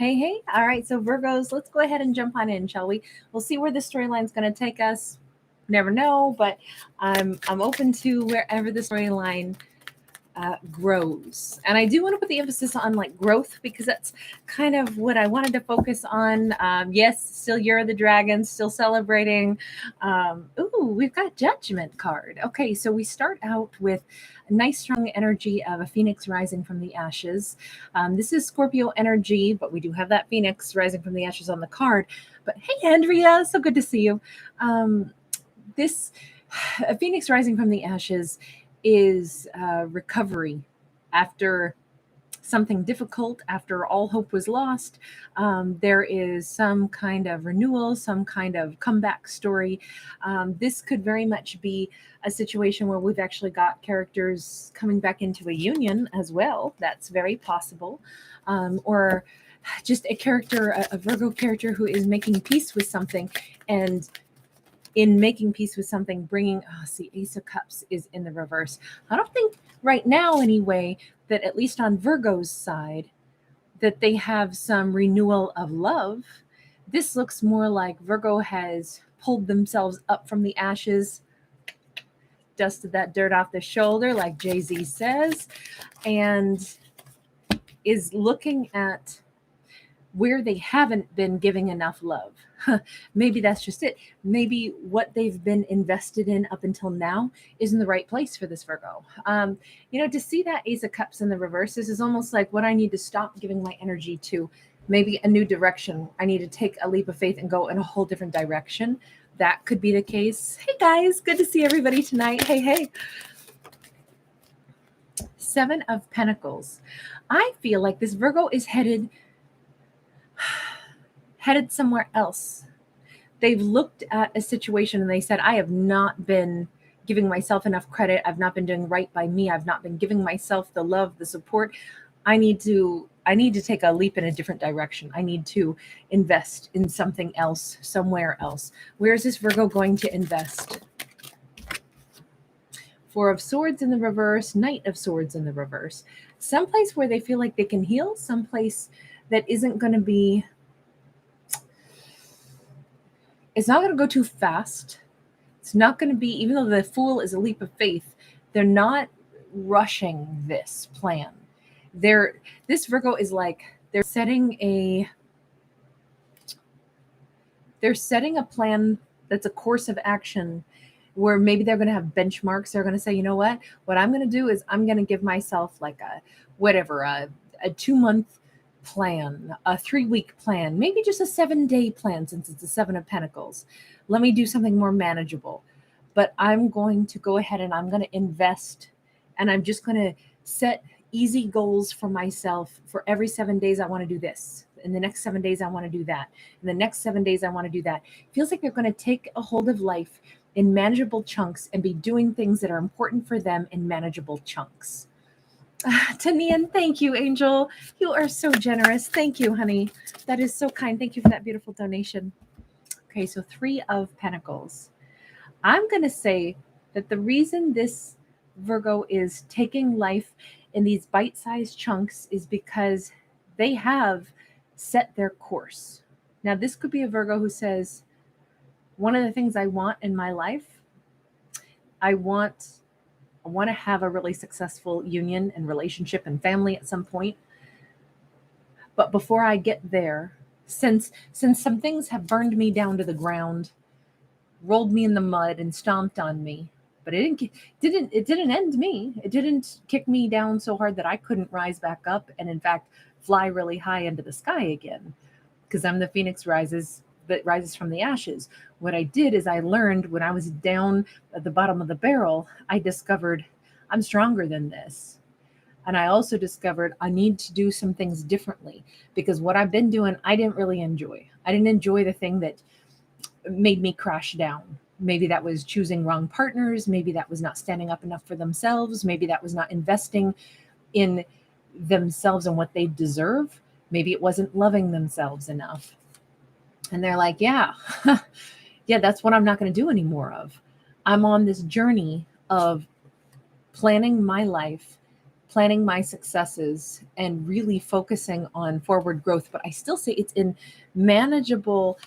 Hey, hey. All right. So, Virgos, let's go ahead and jump on in, shall we? We'll see where the storyline's going to take us. Never know, but I'm open to wherever the storyline grows. And I do want to put the emphasis on like growth because that's kind of what I wanted to focus on. Yes, still Year of the Dragon, still celebrating. Ooh, we've got Judgment card. Okay, so we start out with a nice strong energy of a phoenix rising from the ashes. This is Scorpio energy, but we do have that phoenix rising from the ashes on the card. But hey, Andrea, so good to see you. This a phoenix rising from the ashes is recovery after something difficult, after all hope was lost. There is some kind of renewal, some kind of comeback story. This could very much be a situation where we've actually got characters coming back into a union as well. That's very possible. Or just a character, a Virgo character who is making peace with something and in making peace with something, bringing, see, Ace of Cups is in the reverse. I don't think right now, anyway, that at least on Virgo's side, that they have some renewal of love. This looks more like Virgo has pulled themselves up from the ashes, dusted that dirt off the shoulder, like Jay-Z says, and is looking at where they haven't been giving enough love. Maybe that's just it. Maybe what they've been invested in up until now isn't the right place for this Virgo. To see that Ace of Cups in the reverse, this is almost like what I need to stop giving my energy to. Maybe a new direction. I need to take a leap of faith and go in a whole different direction. That could be the case. Hey guys, good to see everybody tonight. Hey, hey. Seven of Pentacles. I feel like this Virgo is headed somewhere else. They've looked at a situation and they said, I have not been giving myself enough credit. I've not been doing right by me. I've not been giving myself the love, the support. I need to take a leap in a different direction. I need to invest in something else, somewhere else. Where is this Virgo going to invest? Four of Swords in the reverse, Knight of Swords in the reverse. Someplace where they feel like they can heal, someplace that isn't going to be, it's not going to go too fast. It's not going to be, even though the Fool is a leap of faith, they're not rushing this plan. This Virgo is like, they're setting a plan that's a course of action where maybe they're going to have benchmarks. They're going to say, you know what I'm going to do is I'm going to give myself like a 2-month plan, a 3-week plan, maybe just a 7-day plan since it's a 7 of Pentacles. Let me do something more manageable. But I'm going to go ahead and I'm going to invest, and I'm just going to set easy goals for myself. For every 7 days, I want to do this. In the next 7 days, I want to do that. In the next 7 days, I want to do that. It feels like they're going to take a hold of life in manageable chunks and be doing things that are important for them in manageable chunks. Tanian, thank you, Angel. You are so generous. Thank you, honey. That is so kind. Thank you for that beautiful donation. Okay, so 3 of Pentacles. I'm going to say that the reason this Virgo is taking life in these bite-sized chunks is because they have set their course. Now, this could be a Virgo who says, one of the things I want in my life, I want to have a really successful union and relationship and family at some point. But before I get there, since some things have burned me down to the ground, rolled me in the mud and stomped on me, but it didn't end me. It didn't kick me down so hard that I couldn't rise back up and in fact fly really high into the sky again, because I'm the phoenix that rises from the ashes. What I did is I learned when I was down at the bottom of the barrel, I discovered I'm stronger than this. And I also discovered I need to do some things differently, because what I've been doing, I didn't really enjoy. I didn't enjoy the thing that made me crash down. Maybe that was choosing wrong partners. Maybe that was not standing up enough for themselves. Maybe that was not investing in themselves and what they deserve. Maybe it wasn't loving themselves enough. And they're like, yeah, that's what I'm not going to do anymore of. I'm on this journey of planning my life planning my successes and really focusing on forward growth. But I still say it's in manageable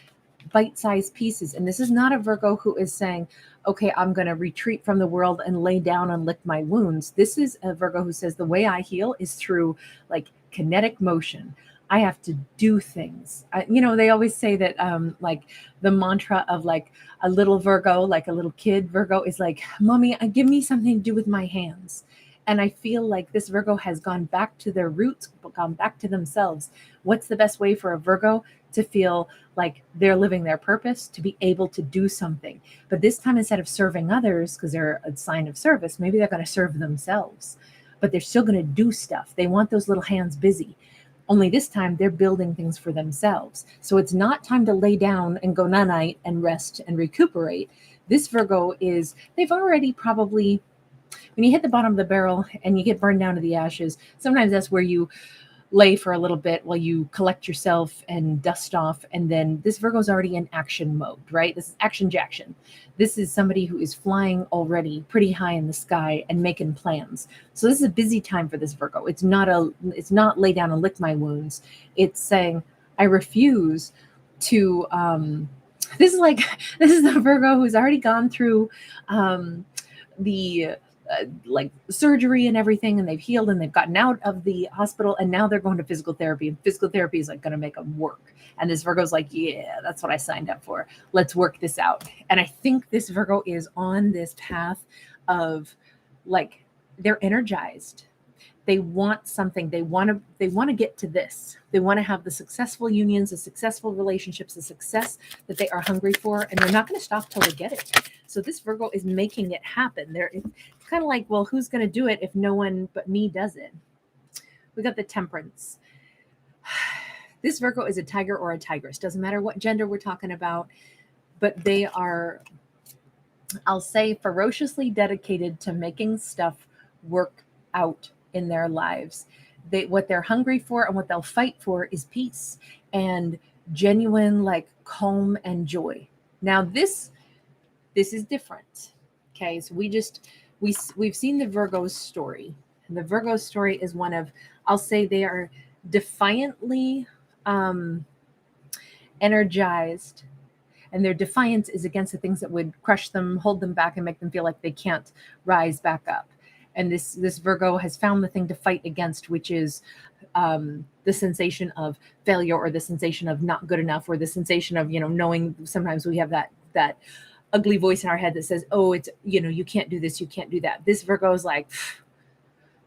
bite-sized pieces. And this is not a Virgo who is saying, okay, I'm going to retreat from the world and lay down and lick my wounds. This is a Virgo who says the way I heal is through like kinetic motion. I have to do things. They always say that like the mantra of like a little Virgo, like a little kid Virgo is like, mommy, give me something to do with my hands. And I feel like this Virgo has gone back to their roots, gone back to themselves. What's the best way for a Virgo to feel like they're living their purpose, to be able to do something? But this time, instead of serving others, because they're a sign of service, maybe they're going to serve themselves, but they're still going to do stuff. They want those little hands busy. Only this time they're building things for themselves. So it's not time to lay down and go night-night and rest and recuperate. This Virgo they've already probably, when you hit the bottom of the barrel and you get burned down to the ashes, sometimes that's where you lay for a little bit while you collect yourself and dust off. And then this Virgo's already in action mode, right? This is action jackson. This is somebody who is flying already pretty high in the sky and making plans. So this is a busy time for this Virgo. It's not lay down and lick my wounds. It's saying, I refuse to, this is the Virgo who's already gone through the like surgery and everything, and they've healed and they've gotten out of the hospital, and now they're going to physical therapy, and physical therapy is like going to make them work. And this Virgo's like, yeah, that's what I signed up for. Let's work this out. And I think this Virgo is on this path of like, they're energized. They want something. They want to get to this. They want to have the successful unions, the successful relationships, the success that they are hungry for, and they're not going to stop till they get it. So this Virgo is making it happen. It's kind of like, well, who's going to do it if no one but me does it? We got the Temperance. This Virgo is a tiger or a tigress. Doesn't matter what gender we're talking about, but they are, I'll say, ferociously dedicated to making stuff work out in their lives. What they're hungry for and what they'll fight for is peace and genuine like calm and joy. Now this is different. Okay, so we've seen the Virgo's story. And the Virgo story is one of, I'll say, they are defiantly energized, and their defiance is against the things that would crush them, hold them back, and make them feel like they can't rise back up. And this Virgo has found the thing to fight against, which is the sensation of failure, or the sensation of not good enough, or the sensation of, knowing sometimes we have that ugly voice in our head that says, oh, it's, you can't do this, you can't do that. This Virgo is like,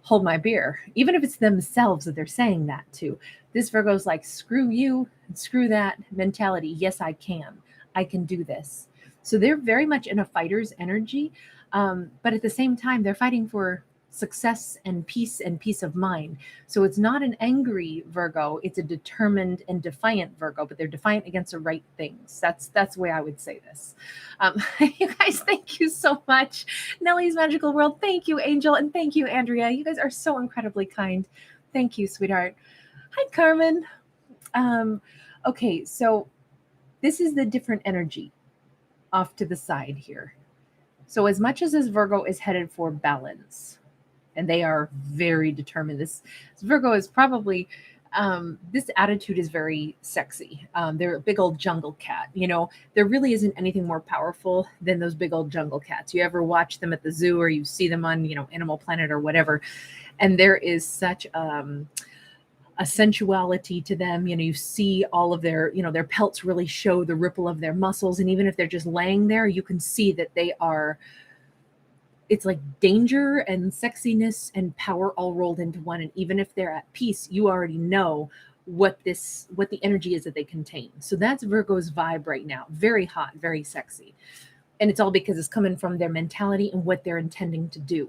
hold my beer. Even if it's themselves that they're saying that to, this Virgo is like, screw you, screw that mentality. Yes, I can do this. So they're very much in a fighter's energy. But at the same time, they're fighting for success and peace of mind. So it's not an angry Virgo. It's a determined and defiant Virgo, but they're defiant against the right things. That's the way I would say this. You guys, thank you so much. Nellie's Magical World. Thank you, Angel. And thank you, Andrea. You guys are so incredibly kind. Thank you, sweetheart. Hi, Carmen. Okay, so this is the different energy off to the side here. So as much as this Virgo is headed for balance, and they are very determined, this Virgo is probably, this attitude is very sexy. They're a big old jungle cat. There really isn't anything more powerful than those big old jungle cats. You ever watch them at the zoo, or you see them on, Animal Planet or whatever, and there is such a sensuality to them. You see all of their, their pelts really show the ripple of their muscles. And even if they're just laying there, you can see that it's like danger and sexiness and power all rolled into one. And even if they're at peace, you already know what the energy is that they contain. So that's Virgo's vibe right now. Very hot, very sexy. And it's all because it's coming from their mentality and what they're intending to do.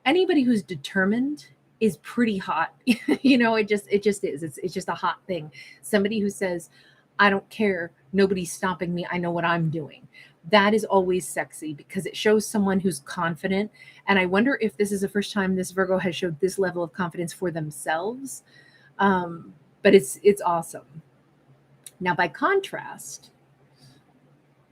Anybody who's determined is pretty hot. It just is. It's just a hot thing. Somebody who says, I don't care, nobody's stopping me, I know what I'm doing. That is always sexy because it shows someone who's confident. And I wonder if this is the first time this Virgo has showed this level of confidence for themselves. But it's awesome. Now, by contrast,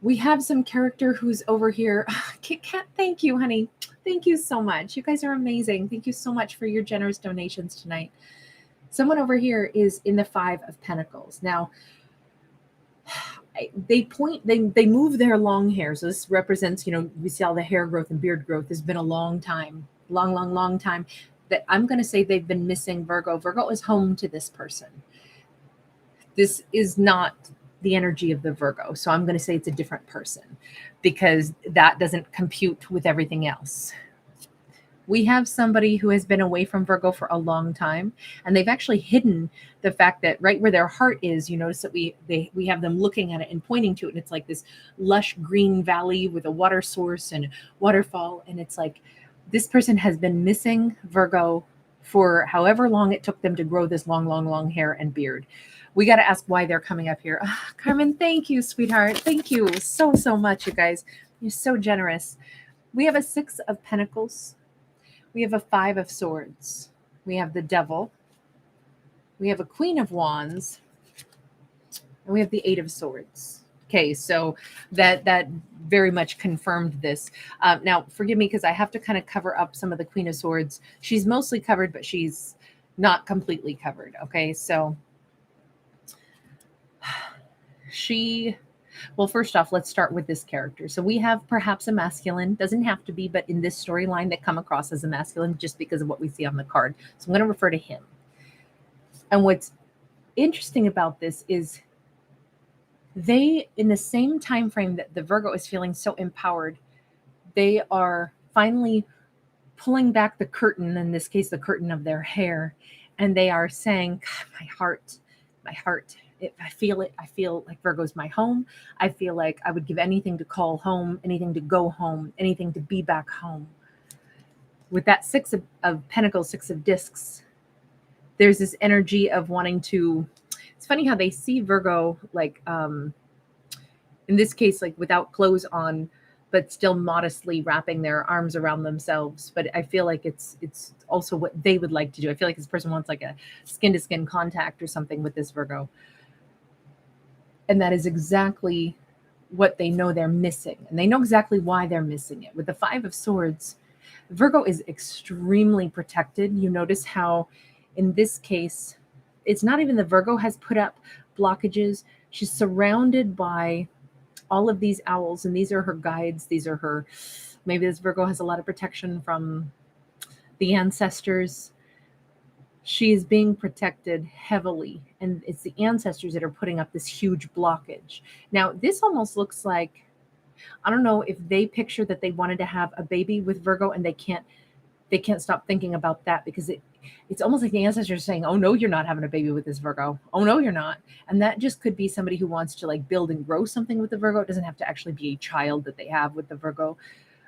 We have some character who's over here. Kit Kat, thank you, honey. Thank you so much. You guys are amazing. Thank you so much for your generous donations tonight. Someone over here is in the Five of Pentacles. Now, they move their long hair. So this represents, we see all the hair growth and beard growth has been a long time, long time, that I'm going to say they've been missing Virgo. Virgo is home to this person. This is not the energy of the Virgo. So I'm going to say it's a different person because that doesn't compute with everything else. We have somebody who has been away from Virgo for a long time, and they've actually hidden the fact that right where their heart is, you notice that we have them looking at it and pointing to it, and it's like this lush green valley with a water source and waterfall, and it's like this person has been missing Virgo for however long it took them to grow this long hair and beard. We got to ask why they're coming up here. Oh, Carmen, thank you, sweetheart. Thank you so much, you guys. You're so generous. We have a Six of Pentacles. We have a Five of Swords. We have the Devil. We have a Queen of Wands. And we have the Eight of Swords. Okay, so that very much confirmed this. Now, forgive me because I have to kind of cover up some of the Queen of Swords. She's mostly covered, but she's not completely covered. Okay, so well, first off, let's start with this character. So we have perhaps a masculine, doesn't have to be, but in this storyline that come across as a masculine just because of what we see on the card. So I'm going to refer to him. And what's interesting about this is they, in the same time frame that the Virgo is feeling so empowered, they are finally pulling back the curtain, in this case, the curtain of their hair. And they are saying, God, my heart, I feel it. I feel like Virgo's my home. I feel like I would give anything to call home, anything to go home, anything to be back home. With that Six of Pentacles, Six of Discs, there's this energy of wanting to, it's funny how they see Virgo like, in this case, like without clothes on, but still modestly wrapping their arms around themselves. But I feel like it's also what they would like to do. I feel like this person wants like a skin to skin contact or something with this Virgo. And that is exactly what they know they're missing. And they know exactly why they're missing it. With the Five of Swords, Virgo is extremely protected. You notice how in this case, it's not even the Virgo has put up blockages. She's surrounded by all of these owls, and these are her guides. These are her, maybe this Virgo has a lot of protection from the ancestors. She is being protected heavily, and it's the ancestors that are putting up this huge blockage. Now, this almost looks like, I don't know if they picture that they wanted to have a baby with Virgo and they can't stop thinking about that because it's almost like the ancestors saying, oh no, you're not having a baby with this Virgo. Oh no, you're not. And that just could be somebody who wants to like build and grow something with the Virgo. It doesn't have to actually be a child that they have with the Virgo.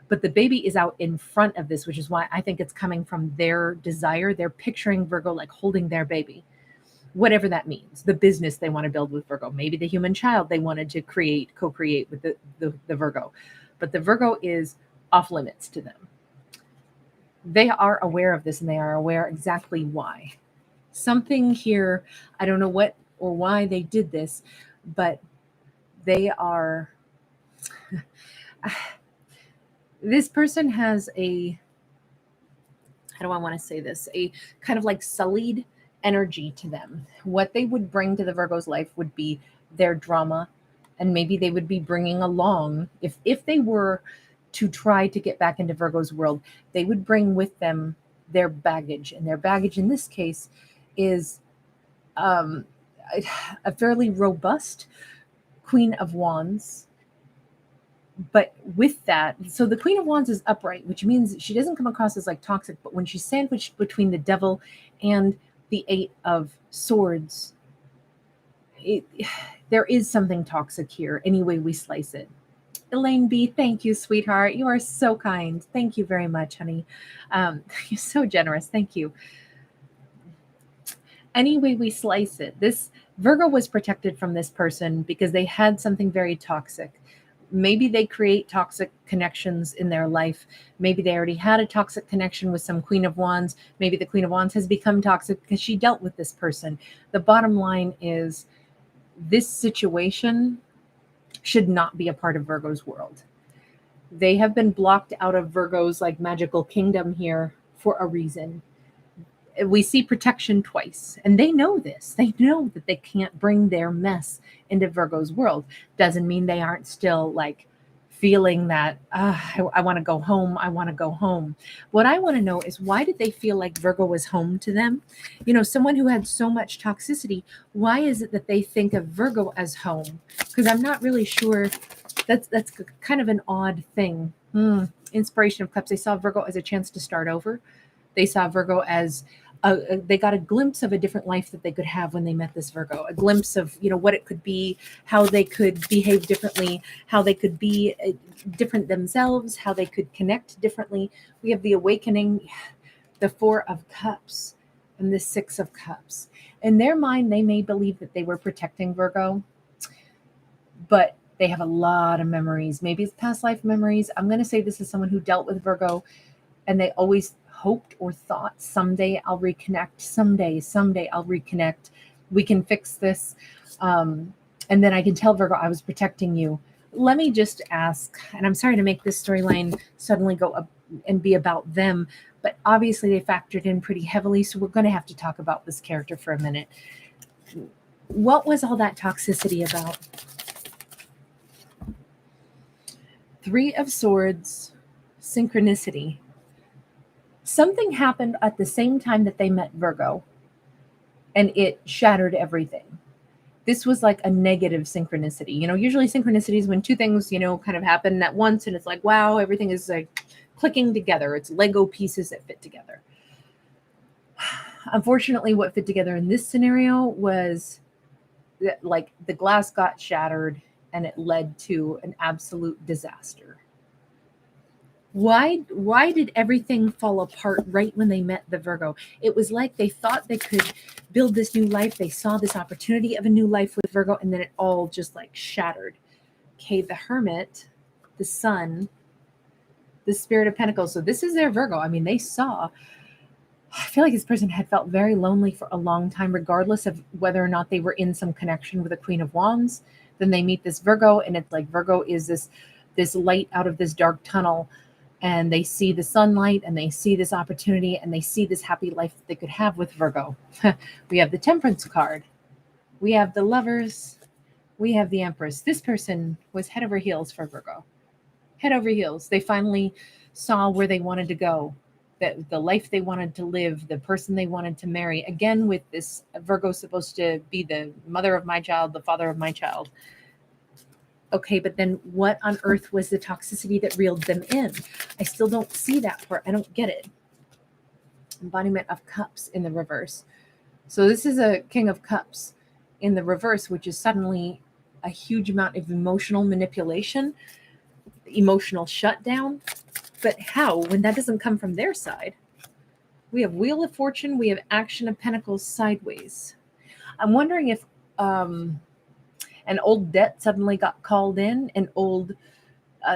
But the baby is out in front of this, which is why I think it's coming from their desire. They're picturing Virgo like holding their baby, whatever that means. The business they want to build with Virgo, maybe the human child they wanted to co-create with the Virgo. But the Virgo is off limits to them. They are aware of this and they are aware exactly why. Something here, I don't know what or why they did this, but they are... This person has a, how do I want to say this? A kind of like sullied energy to them. What they would bring to the Virgo's life would be their drama, and maybe they would be bringing along, if they were to try to get back into Virgo's world, they would bring with them their baggage, and their baggage in this case is a fairly robust Queen of Wands. But with that, so the Queen of Wands is upright, which means she doesn't come across as like toxic, but when she's sandwiched between the Devil and the Eight of Swords, there is something toxic here, any way we slice it. Elaine B., thank you, sweetheart. You are so kind. Thank you very much, honey. You're so generous. Thank you. Any way we slice it, this Virgo was protected from this person because they had something very toxic. Maybe they create toxic connections in their life. Maybe they already had a toxic connection with some Queen of Wands. Maybe the Queen of Wands has become toxic because she dealt with this person. The bottom line is this situation should not be a part of Virgo's world. They have been blocked out of Virgo's like magical kingdom here for a reason. We see protection twice, and they know this. They know that they can't bring their mess into Virgo's world. Doesn't mean they aren't still like feeling that I want to go home. I want to go home. What I want to know is, why did they feel like Virgo was home to them? You know, someone who had so much toxicity, why is it that they think of Virgo as home? Because I'm not really sure. That's kind of an odd thing. Inspiration of Cups. They saw Virgo as a chance to start over. They saw Virgo as they got a glimpse of a different life that they could have when they met this Virgo, a glimpse of, you know, what it could be, how they could behave differently, how they could be different themselves, how they could connect differently. We have the awakening, the Four of Cups, and the Six of Cups. In their mind, they may believe that they were protecting Virgo, but they have a lot of memories. Maybe it's past life memories. I'm going to say this is someone who dealt with Virgo, and they always hoped or thought, someday I'll reconnect, someday I'll reconnect. We can fix this. And then I can tell Virgo, I was protecting you. Let me just ask, and I'm sorry to make this storyline suddenly go up and be about them, but obviously they factored in pretty heavily. So we're going to have to talk about this character for a minute. What was all that toxicity about? Three of Swords, synchronicity. Something happened at the same time that they met Virgo, and it shattered everything. This was like a negative synchronicity. You know, usually synchronicity is when two things, you know, kind of happen at once, and it's like, wow, everything is like clicking together. It's Lego pieces that fit together. Unfortunately, what fit together in this scenario was that, like, the glass got shattered, and it led to an absolute disaster. Why did everything fall apart right when they met the Virgo? It was like they thought they could build this new life. They saw this opportunity of a new life with Virgo, and then it all just like shattered. Okay, the Hermit, the Sun, the Spirit of Pentacles. So this is their Virgo. I mean, they saw. I feel like this person had felt very lonely for a long time, regardless of whether or not they were in some connection with the Queen of Wands. Then they meet this Virgo, and it's like Virgo is this light out of this dark tunnel. And they see the sunlight, and they see this opportunity, and they see this happy life that they could have with Virgo. We have the Temperance card. We have the Lovers. We have the Empress. This person was head over heels for Virgo. Head over heels. They finally saw where they wanted to go, the life they wanted to live, the person they wanted to marry. Again, with this Virgo supposed to be the mother of my child, the father of my child. Okay, but then what on earth was the toxicity that reeled them in? I still don't see that part. I don't get it. Embodiment of Cups in the reverse. So this is a King of Cups in the reverse, which is suddenly a huge amount of emotional manipulation, emotional shutdown. But how, when that doesn't come from their side? We have Wheel of Fortune. We have Action of Pentacles sideways. I'm wondering if an old debt suddenly got called in, an old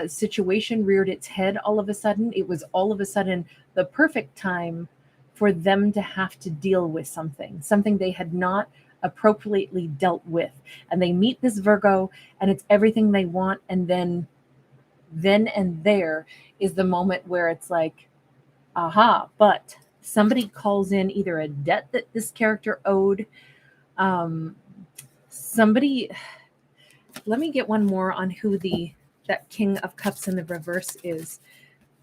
situation reared its head all of a sudden. It was all of a sudden the perfect time for them to have to deal with something they had not appropriately dealt with. And they meet this Virgo, and it's everything they want. And then and there is the moment where it's like, aha, but somebody calls in either a debt that this character owed, somebody. Let me get one more on who that King of Cups in the reverse is.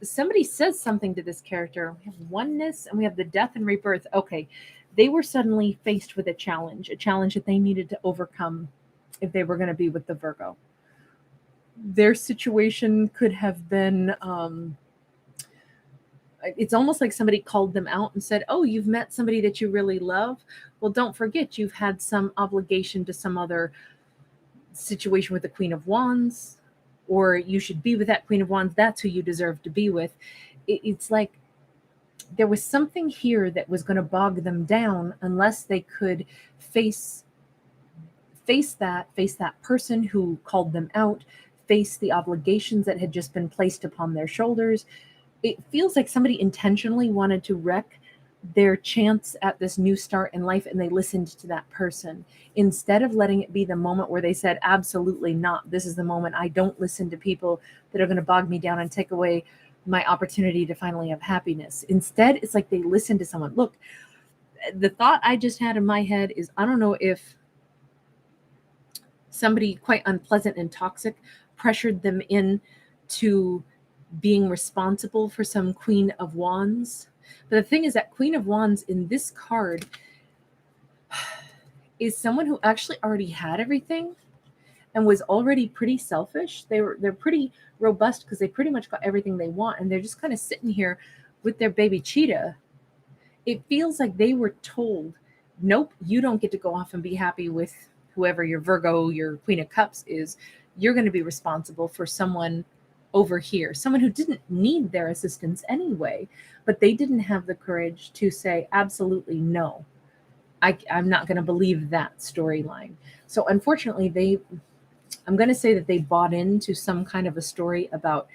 Somebody says something to this character. We have oneness, and we have the death and rebirth. Okay, they were suddenly faced with a challenge that they needed to overcome if they were going to be with the Virgo. Their situation could have been, it's almost like somebody called them out and said, oh, you've met somebody that you really love. Well, don't forget, you've had some obligation to some other situation with the Queen of Wands, or you should be with that Queen of Wands. That's who you deserve to be with. It's like there was something here that was going to bog them down unless they could face that person who called them out, face the obligations that had just been placed upon their shoulders. It feels like somebody intentionally wanted to wreck their chance at this new start in life and they listened to that person instead of letting it be the moment where they said, absolutely not. This is the moment. I don't listen to people that are going to bog me down and take away my opportunity to finally have happiness. Instead, it's like they listen to someone. Look, the thought I just had in my head is, I don't know if somebody quite unpleasant and toxic pressured them in to being responsible for some Queen of Wands. But the thing is that Queen of Wands in this card is someone who actually already had everything and was already pretty selfish. They're pretty robust because they pretty much got everything they want, and they're just kind of sitting here with their baby cheetah. It feels like they were told, nope, you don't get to go off and be happy with whoever your Virgo, your Queen of Cups is. You're going to be responsible for someone over here, someone who didn't need their assistance anyway, but they didn't have the courage to say, absolutely no. I'm not going to believe that storyline. So unfortunately, I'm going to say that they bought into some kind of a story about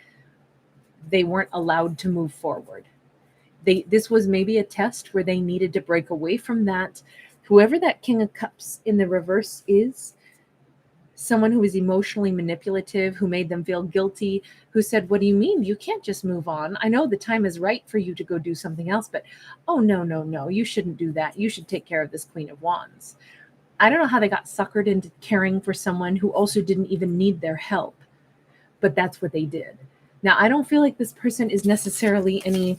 they weren't allowed to move forward. This was maybe a test where they needed to break away from that. Whoever that King of Cups in the reverse is, someone who was emotionally manipulative, who made them feel guilty, who said, what do you mean? You can't just move on. I know the time is right for you to go do something else, but oh, no, you shouldn't do that. You should take care of this Queen of Wands. I don't know how they got suckered into caring for someone who also didn't even need their help, but that's what they did. Now, I don't feel like this person is necessarily any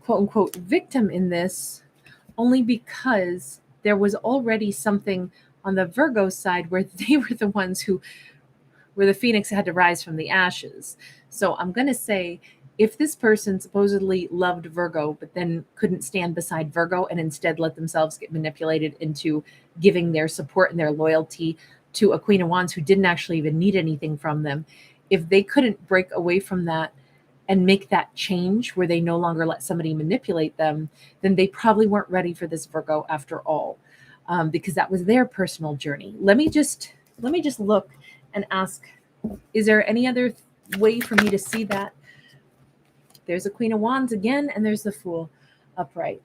quote unquote victim in this, only because there was already something on the Virgo side where they were the ones where the phoenix had to rise from the ashes. So I'm going to say, if this person supposedly loved Virgo, but then couldn't stand beside Virgo and instead let themselves get manipulated into giving their support and their loyalty to a Queen of Wands who didn't actually even need anything from them, if they couldn't break away from that and make that change where they no longer let somebody manipulate them, then they probably weren't ready for this Virgo after all, because that was their personal journey. Let me just look and ask, is there any other way for me to see that? There's a Queen of Wands again, and there's the Fool upright.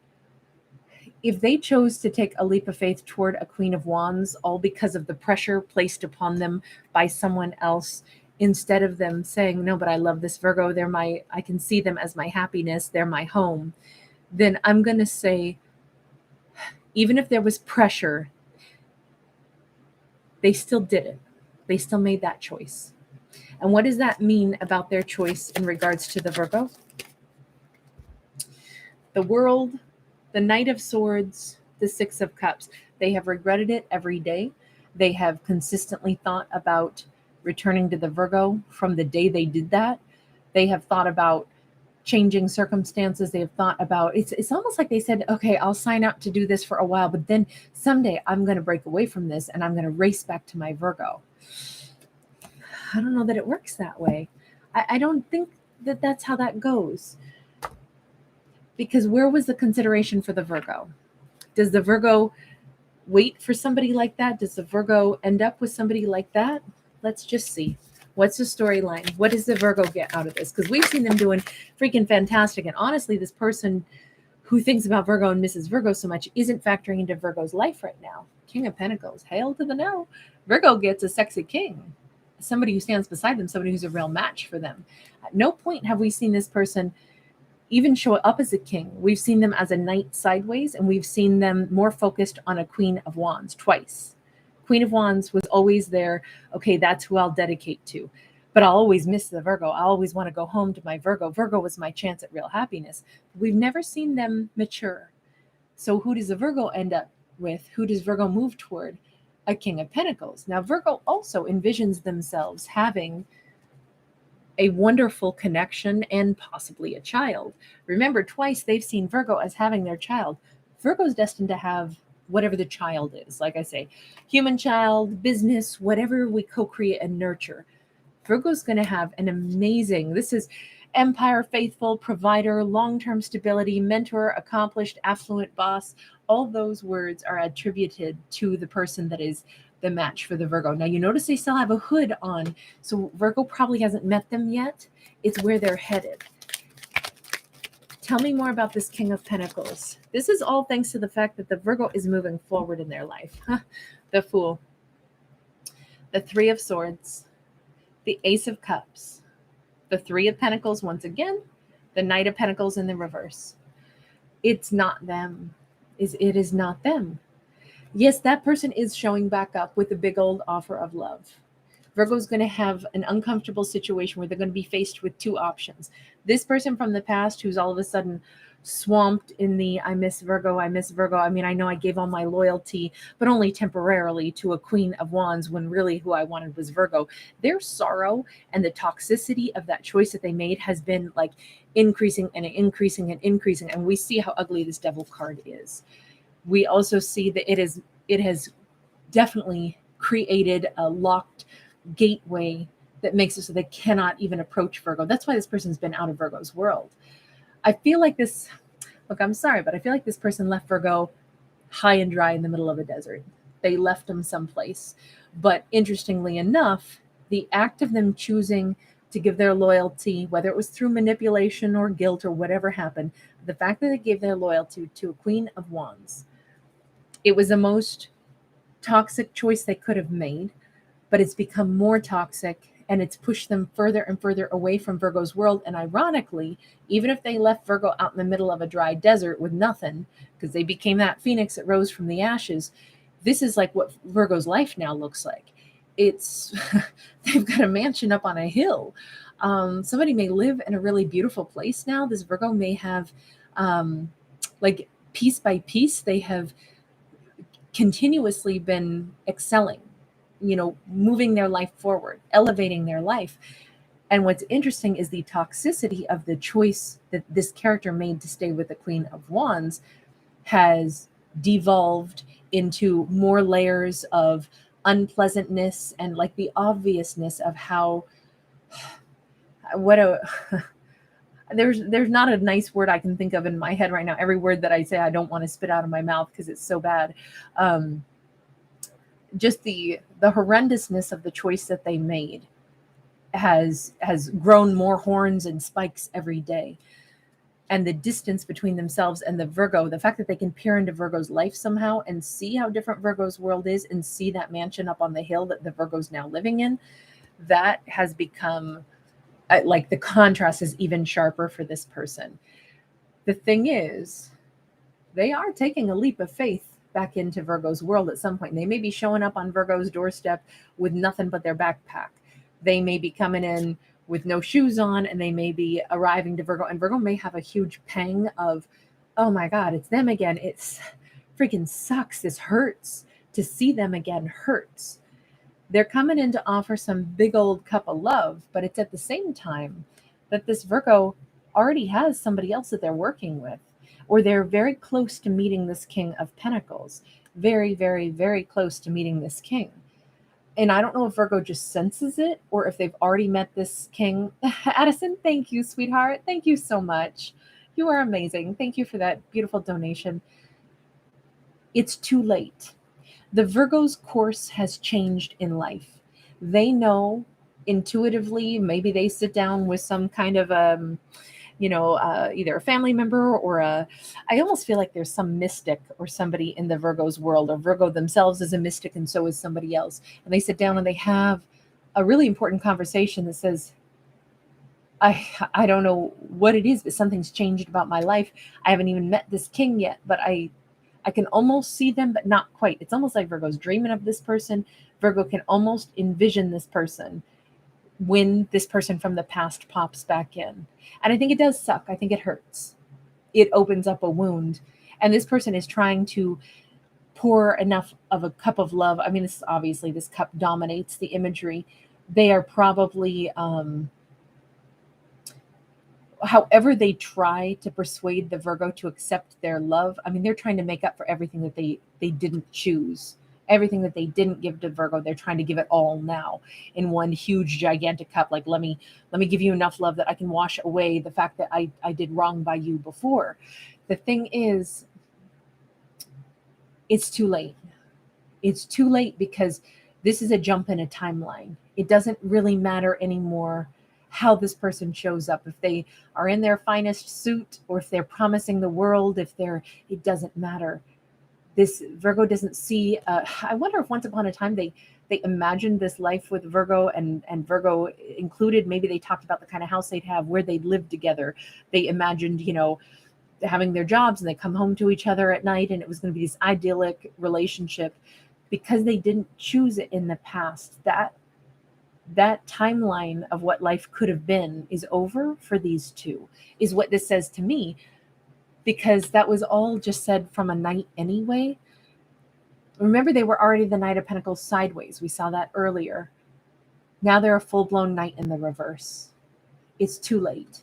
If they chose to take a leap of faith toward a Queen of Wands, all because of the pressure placed upon them by someone else, instead of them saying, no, but I love this Virgo, I can see them as my happiness, they're my home, then I'm going to say, even if there was pressure, they still did it. They still made that choice. And what does that mean about their choice in regards to the Virgo? The World, the Knight of Swords, the Six of Cups. They have regretted it every day. They have consistently thought about returning to the Virgo from the day they did that. They have thought about changing circumstances. They have thought about, it's almost like they said, okay, I'll sign up to do this for a while, but then someday I'm going to break away from this and I'm going to race back to my Virgo. I don't know that it works that way. I don't think that that's how that goes. Because where was the consideration for the Virgo? Does the Virgo wait for somebody like that? Does the Virgo end up with somebody like that? Let's just see. What's the storyline? What does the Virgo get out of this? Because we've seen them doing freaking fantastic. And honestly, this person who thinks about Virgo and misses Virgo so much isn't factoring into Virgo's life right now. King of Pentacles, hail to the no. Virgo gets a sexy king, somebody who stands beside them, somebody who's a real match for them. At no point have we seen this person even show up as a king. We've seen them as a knight sideways, and we've seen them more focused on a Queen of Wands twice. Queen of Wands was always there. Okay, that's who I'll dedicate to. But I'll always miss the Virgo. I always want to go home to my Virgo. Virgo was my chance at real happiness. We've never seen them mature. So who does the Virgo end up with? Who does Virgo move toward? A King of Pentacles. Now, Virgo also envisions themselves having a wonderful connection and possibly a child. Remember, twice they've seen Virgo as having their child. Virgo's destined to have whatever the child is. Like I say, human child, business, whatever we co-create and nurture. Virgo's going to have an amazing, this is empire, faithful, provider, long-term stability, mentor, accomplished, affluent boss. All those words are attributed to the person that is the match for the Virgo. Now you notice they still have a hood on, so Virgo probably hasn't met them yet. It's where they're headed. Tell me more about this King of Pentacles. This is all thanks to the fact that the Virgo is moving forward in their life. The Fool, the Three of Swords, the Ace of Cups, the Three of Pentacles once again, the Knight of Pentacles in the reverse. It's not them. It is not them. Yes, that person is showing back up with a big old offer of love. Virgo's going to have an uncomfortable situation where they're going to be faced with two options. This person from the past who's all of a sudden swamped in the I miss Virgo, I miss Virgo. I mean, I know I gave all my loyalty, but only temporarily to a Queen of Wands when really who I wanted was Virgo. Their sorrow and the toxicity of that choice that they made has been like increasing and increasing and increasing. And we see how ugly this Devil card is. We also see that it has definitely created a locked gateway that makes it so they cannot even approach Virgo. That's why this person's been out of Virgo's world. I feel like this, look, I'm sorry, but I feel like this person left Virgo high and dry in the middle of a desert. They left him someplace. But interestingly enough, the act of them choosing to give their loyalty, whether it was through manipulation or guilt or whatever happened, the fact that they gave their loyalty to a Queen of Wands, it was the most toxic choice they could have made, but it's become more toxic and it's pushed them further and further away from Virgo's world. And ironically, even if they left Virgo out in the middle of a dry desert with nothing, because they became that phoenix that rose from the ashes, this is like what Virgo's life now looks like. It's they've got a mansion up on a hill. Somebody may live in a really beautiful place now. This Virgo may have, like piece by piece, they have continuously been excelling, moving their life forward, elevating their life. And what's interesting is the toxicity of the choice that this character made to stay with the Queen of Wands has devolved into more layers of unpleasantness and like the obviousness of how there's not a nice word I can think of in my head right now. Every word that I say I don't want to spit out of my mouth because it's so bad. Just the horrendousness of the choice that they made has grown more horns and spikes every day. And the distance between themselves and the Virgo, the fact that they can peer into Virgo's life somehow and see how different Virgo's world is and see that mansion up on the hill that the Virgo's now living in, that has become like the contrast is even sharper for this person. The thing is, they are taking a leap of faith back into Virgo's world at some point. They may be showing up on Virgo's doorstep with nothing but their backpack. They may be coming in with no shoes on, and they may be arriving to Virgo, and Virgo may have a huge pang of, oh my God, it's them again. It's freaking sucks. This hurts. To see them again hurts. They're coming in to offer some big old cup of love, but it's at the same time that this Virgo already has somebody else that they're working with, or they're very close to meeting this King of Pentacles. Very, very, very close to meeting this king. And I don't know if Virgo just senses it or if they've already met this king. Addison, thank you, sweetheart. Thank you so much. You are amazing. Thank you for that beautiful donation. It's too late. The Virgo's course has changed in life. They know intuitively, maybe they sit down with some kind of either a family member or I almost feel like there's some mystic or somebody in the Virgo's world, or Virgo themselves is a mystic and so is somebody else. And they sit down and they have a really important conversation that says, I don't know what it is, but something's changed about my life. I haven't even met this king yet, but I can almost see them, but not quite. It's almost like Virgo's dreaming of this person. Virgo can almost envision this person when this person from the past pops back in. And I think it does suck. I think it hurts. It opens up a wound. And this person is trying to pour enough of a cup of love. I mean, this cup dominates the imagery. They are probably, however they try to persuade the Virgo to accept their love. I mean, they're trying to make up for everything that they didn't choose. Everything that they didn't give to Virgo, they're trying to give it all now in one huge, gigantic cup. Like, let me give you enough love that I can wash away the fact that I did wrong by you before. The thing is, it's too late. It's too late because this is a jump in a timeline. It doesn't really matter anymore how this person shows up. If they are in their finest suit or if they're promising the world, it doesn't matter. This Virgo doesn't see. I wonder if once upon a time they imagined this life with Virgo, and Virgo included. Maybe they talked about the kind of house they'd have, where they'd live together. They imagined, having their jobs and they come home to each other at night, and it was going to be this idyllic relationship because they didn't choose it in the past. That timeline of what life could have been is over for these two, is what this says to me, because that was all just said from a Knight anyway. Remember, they were already the Knight of Pentacles sideways. We saw that earlier. Now they're a full-blown Knight in the reverse. It's too late.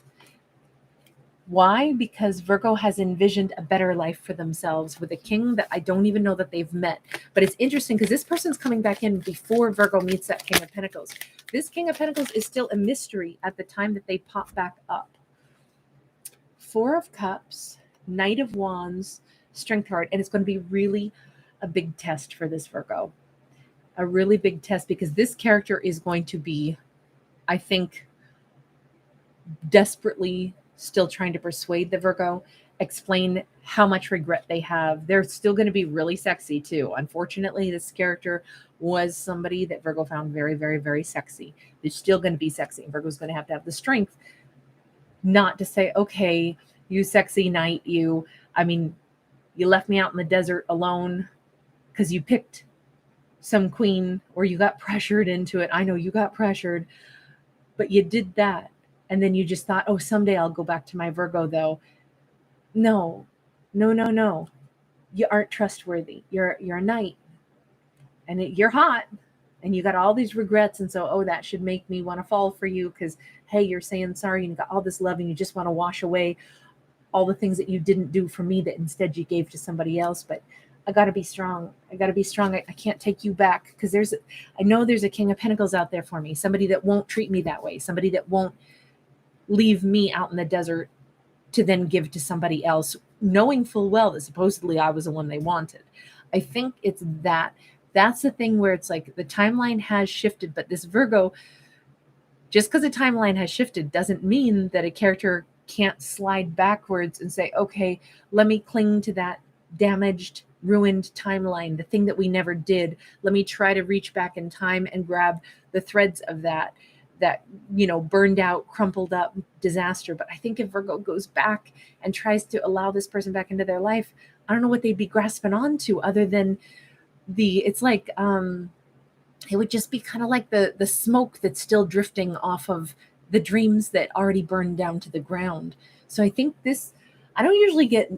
Why? Because Virgo has envisioned a better life for themselves with a king that I don't even know that they've met. But it's interesting because this person's coming back in before Virgo meets that King of Pentacles. This King of Pentacles is still a mystery at the time that they pop back up. Four of Cups, Knight of Wands, Strength card, and it's going to be really a big test for this Virgo. A really big test, because this character is going to be, I think, desperately still trying to persuade the Virgo, explain how much regret they have. They're still going to be really sexy too. Unfortunately, this character was somebody that Virgo found very, very, very sexy. They're still going to be sexy. Virgo's going to have the strength not to say, okay, you sexy Knight, you left me out in the desert alone because you picked some queen, or you got pressured into it. I know you got pressured, but you did that. And then you just thought, oh, someday I'll go back to my Virgo, though. No. You aren't trustworthy. You're a Knight, and you're hot, and you got all these regrets. And so, that should make me want to fall for you because, hey, you're saying sorry and you got all this love, and you just want to wash away all the things that you didn't do for me that instead you gave to somebody else. But I got to be strong. I can't take you back, because I know there's a King of Pentacles out there for me. Somebody that won't treat me that way. Somebody that won't leave me out in the desert to then give to somebody else, knowing full well that supposedly I was the one they wanted. I think it's that's the thing where it's like the timeline has shifted, but this Virgo, just because the timeline has shifted doesn't mean that a character can't slide backwards and say, okay, let me cling to that damaged, ruined timeline, the thing that we never did. Let me try to reach back in time and grab the threads of that burned out, crumpled up disaster. But I think if Virgo goes back and tries to allow this person back into their life, I don't know what they'd be grasping onto other than it's like, it would just be kind of like the smoke that's still drifting off of the dreams that already burned down to the ground. So I think I don't usually get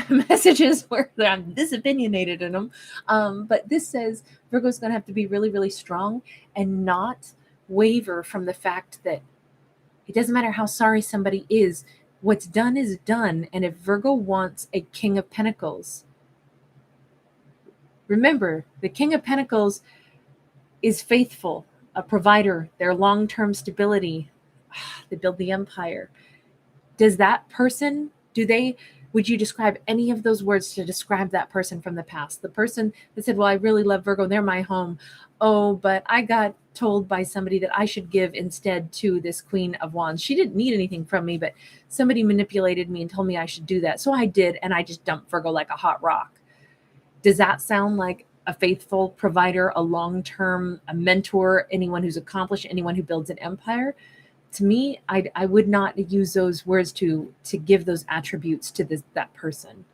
messages where I'm this opinionated in them. But this says Virgo's going to have to be really, really strong and not waver from the fact that it doesn't matter how sorry somebody is. What's done is done. And if Virgo wants a King of Pentacles, remember, the King of Pentacles is faithful, a provider, their long-term stability. They build the empire. Does that person, would you describe any of those words to describe that person from the past? The person that said, well, I really love Virgo, they're my home. Oh, but I got told by somebody that I should give instead to this Queen of Wands. She didn't need anything from me, but somebody manipulated me and told me I should do that. So I did, and I just dumped Virgo like a hot rock. Does that sound like a faithful provider, a long-term, a mentor, anyone who's accomplished, anyone who builds an empire? To me, I would not use those words to give those attributes to that person.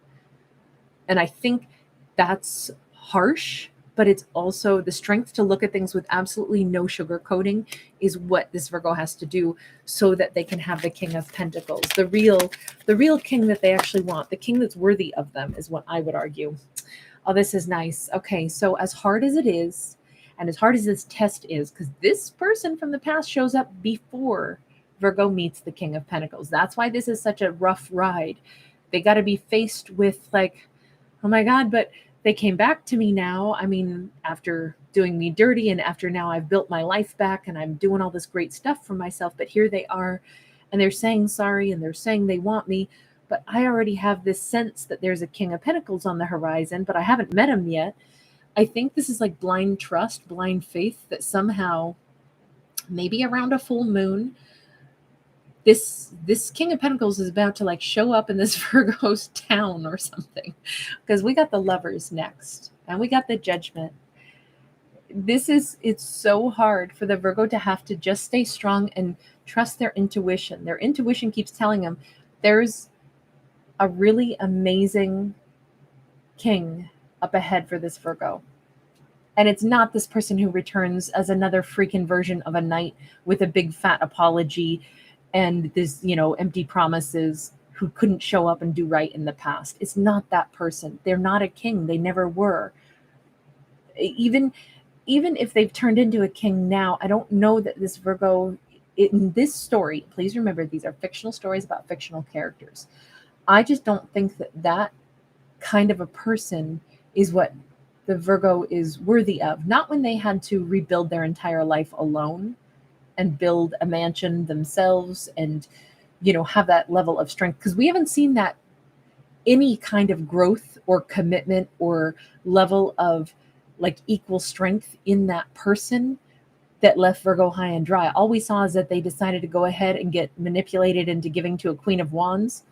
And I think that's harsh, but it's also the strength to look at things with absolutely no sugarcoating is what this Virgo has to do so that they can have the King of Pentacles, the real king that they actually want, the king that's worthy of them is what I would argue. Oh, this is nice. Okay, so as hard as it is, and as hard as this test is, because this person from the past shows up before Virgo meets the King of Pentacles. That's why this is such a rough ride. They got to be faced with like, oh my God, but they came back to me now. I mean, after doing me dirty and after now I've built my life back and I'm doing all this great stuff for myself, but here they are and they're saying sorry and they're saying they want me. But I already have this sense that there's a King of Pentacles on the horizon, but I haven't met him yet. I think this is like blind trust, blind faith that somehow maybe around a full moon, this King of Pentacles is about to like show up in this Virgo's town or something, because we got the Lovers next and we got the Judgment. It's so hard for the Virgo to have to just stay strong and trust their intuition. Their intuition keeps telling them there's a really amazing king up ahead for this Virgo. And it's not this person who returns as another freaking version of a knight with a big fat apology and this, empty promises, who couldn't show up and do right in the past. It's not that person. They're not a king. They never were. Even if they've turned into a king now, I don't know that this Virgo in this story, please remember these are fictional stories about fictional characters. I just don't think that kind of a person is what the Virgo is worthy of. Not when they had to rebuild their entire life alone and build a mansion themselves and, have that level of strength. Because we haven't seen that any kind of growth or commitment or level of like equal strength in that person that left Virgo high and dry. All we saw is that they decided to go ahead and get manipulated into giving to a Queen of Wands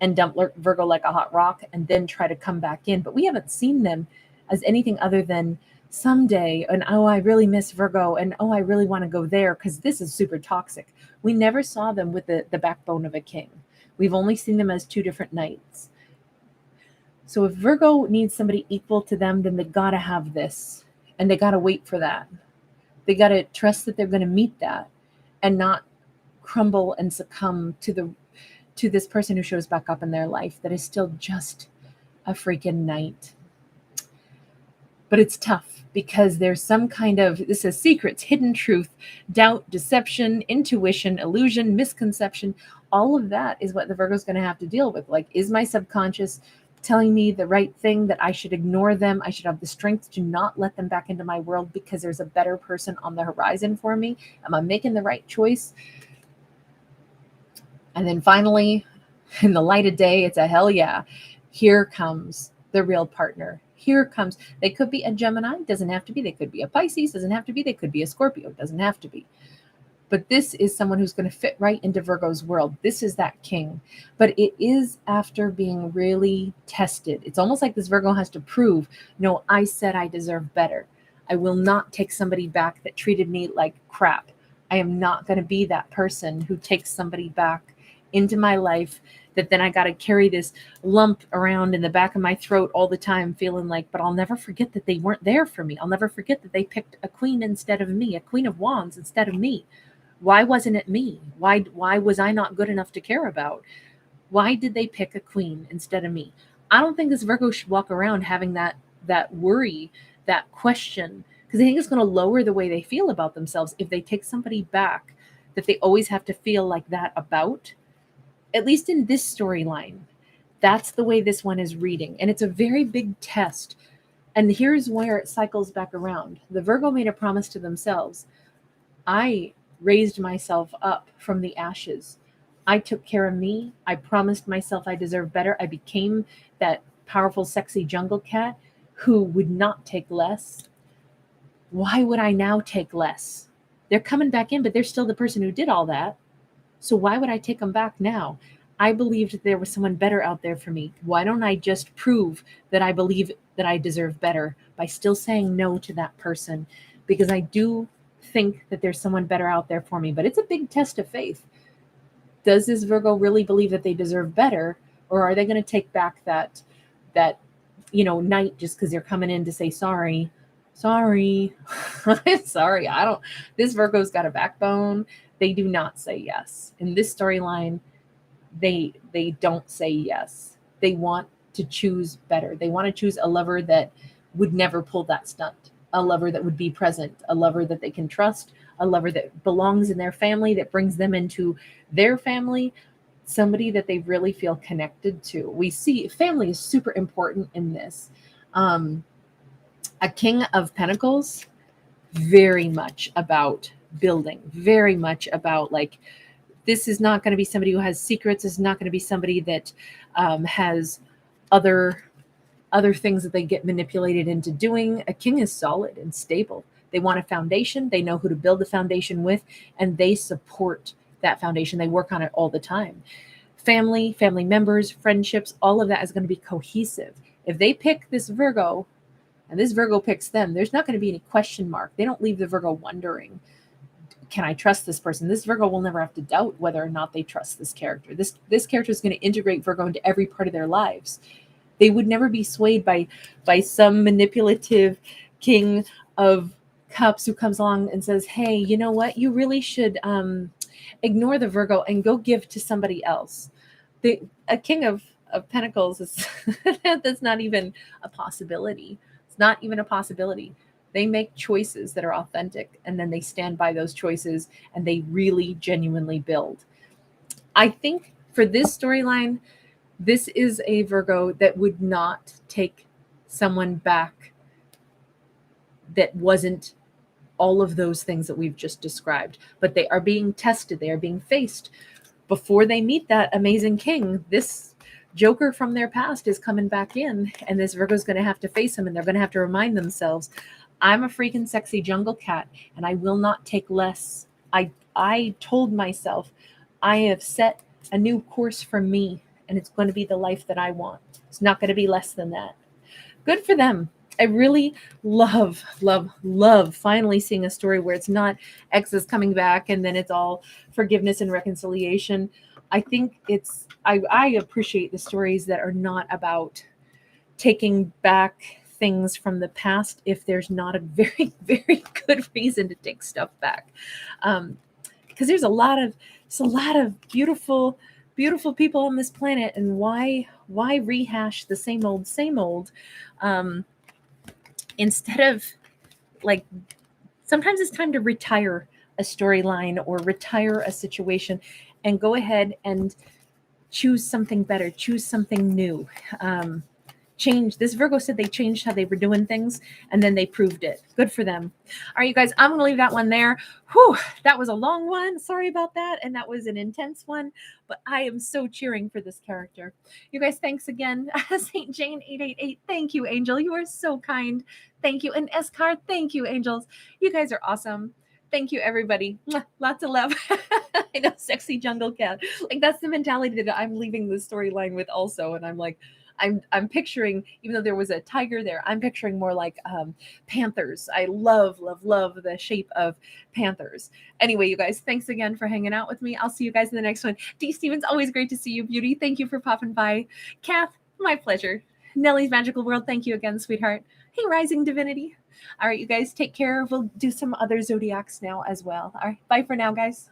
and dump Virgo like a hot rock and then try to come back in. But we haven't seen them as anything other than someday, and oh, I really miss Virgo, and oh, I really want to go there because this is super toxic. We never saw them with the backbone of a king. We've only seen them as two different knights. So if Virgo needs somebody equal to them, then they got to have this, and they got to wait for that. They got to trust that they're going to meet that and not crumble and succumb to this person who shows back up in their life that is still just a freaking knight. But it's tough because there's some kind of, this is secrets, hidden truth, doubt, deception, intuition, illusion, misconception. All of that is what the Virgo's going to have to deal with. Like, is my subconscious telling me the right thing, that I should ignore them? I should have the strength to not let them back into my world because there's a better person on the horizon for me? Am I making the right choice? And then finally, in the light of day, it's a hell yeah. Here comes the real partner. Here comes, they could be a Gemini, doesn't have to be. They could be a Pisces, doesn't have to be. They could be a Scorpio, doesn't have to be. But this is someone who's going to fit right into Virgo's world. This is that king. But it is after being really tested. It's almost like this Virgo has to prove, no, I said I deserve better. I will not take somebody back that treated me like crap. I am not going to be that person who takes somebody back into my life that then I got to carry this lump around in the back of my throat all the time, feeling like, but I'll never forget that they weren't there for me. I'll never forget that they picked a queen instead of me, a Queen of Wands instead of me. Why wasn't it me? Why was I not good enough to care about? Why did they pick a queen instead of me? I don't think this Virgo should walk around having that worry, that question, because I think it's going to lower the way they feel about themselves if they take somebody back that they always have to feel like that about. At least in this storyline, that's the way this one is reading. And it's a very big test. And here's where it cycles back around. The Virgo made a promise to themselves. I raised myself up from the ashes. I took care of me. I promised myself I deserve better. I became that powerful, sexy jungle cat who would not take less. Why would I now take less? They're coming back in, but they're still the person who did all that. So why would I take them back now? I believed that there was someone better out there for me. Why don't I just prove that I believe that I deserve better by still saying no to that person? Because I do think that there's someone better out there for me. But it's a big test of faith. Does this Virgo really believe that they deserve better? Or are they going to take back that night just because they're coming in to say sorry? Sorry. Sorry. This Virgo's got a backbone. They do not say yes. In this storyline, they don't say yes. They want to choose better. They want to choose a lover that would never pull that stunt, a lover that would be present, a lover that they can trust, a lover that belongs in their family, that brings them into their family, somebody that they really feel connected to. We see family is super important in this. A King of Pentacles, very much about building, very much about like, this is not going to be somebody who has secrets. This is not going to be somebody that has other other things that they get manipulated into doing. A king is solid and stable. They want a foundation. They know who to build the foundation with, and they support that foundation. They work on it all the time. Family members, friendships, all of that is going to be cohesive. If they pick this Virgo and this Virgo picks them, there's not going to be any question mark. They don't leave the Virgo wondering, can I trust this person? This Virgo will never have to doubt whether or not they trust this character. This character is going to integrate Virgo into every part of their lives. They would never be swayed by some manipulative king of cups who comes along and says, hey, you know what? You really should ignore the Virgo and go give to somebody else. A king of pentacles is that's not even a possibility. It's not even a possibility. They make choices that are authentic, and then they stand by those choices, and they really genuinely build. I think for this storyline, this is a Virgo that would not take someone back that wasn't all of those things that we've just described. But they are being tested. They are being faced. Before they meet that amazing king, this Joker from their past is coming back in, and this Virgo's going to have to face him, and they're going to have to remind themselves, I'm a freaking sexy jungle cat, and I will not take less. I told myself I have set a new course for me, and it's going to be the life that I want. It's not going to be less than that. Good for them. I really love finally seeing a story where it's not exes coming back and then it's all forgiveness and reconciliation. I think I appreciate the stories that are not about taking back things from the past if there's not a very, very good reason to take stuff back. Because there's a lot of beautiful people on this planet, and why rehash the same old? Instead of, like, sometimes it's time to retire a storyline or retire a situation and go ahead and choose something better, choose something new. Change. This Virgo said they changed how they were doing things, and then they proved it. Good for them. All right, you guys, I'm going to leave that one there. Whew, that was a long one. Sorry about that. And that was an intense one, but I am so cheering for this character. You guys, thanks again. St. Jane 888. Thank you, Angel. You are so kind. Thank you. And Escar, thank you, Angels. You guys are awesome. Thank you, everybody. Lots of love. I know, sexy jungle cat. Like, that's the mentality that I'm leaving this storyline with also. And I'm like, I'm picturing, even though there was a tiger there, I'm picturing more like panthers. I love the shape of panthers. Anyway, you guys, thanks again for hanging out with me. I'll see you guys in the next one. D. Stevens, always great to see you, beauty. Thank you for popping by. Kath, my pleasure. Nellie's Magical World, thank you again, sweetheart. Hey, Rising Divinity. All right, you guys, take care. We'll do some other zodiacs now as well. All right, bye for now, guys.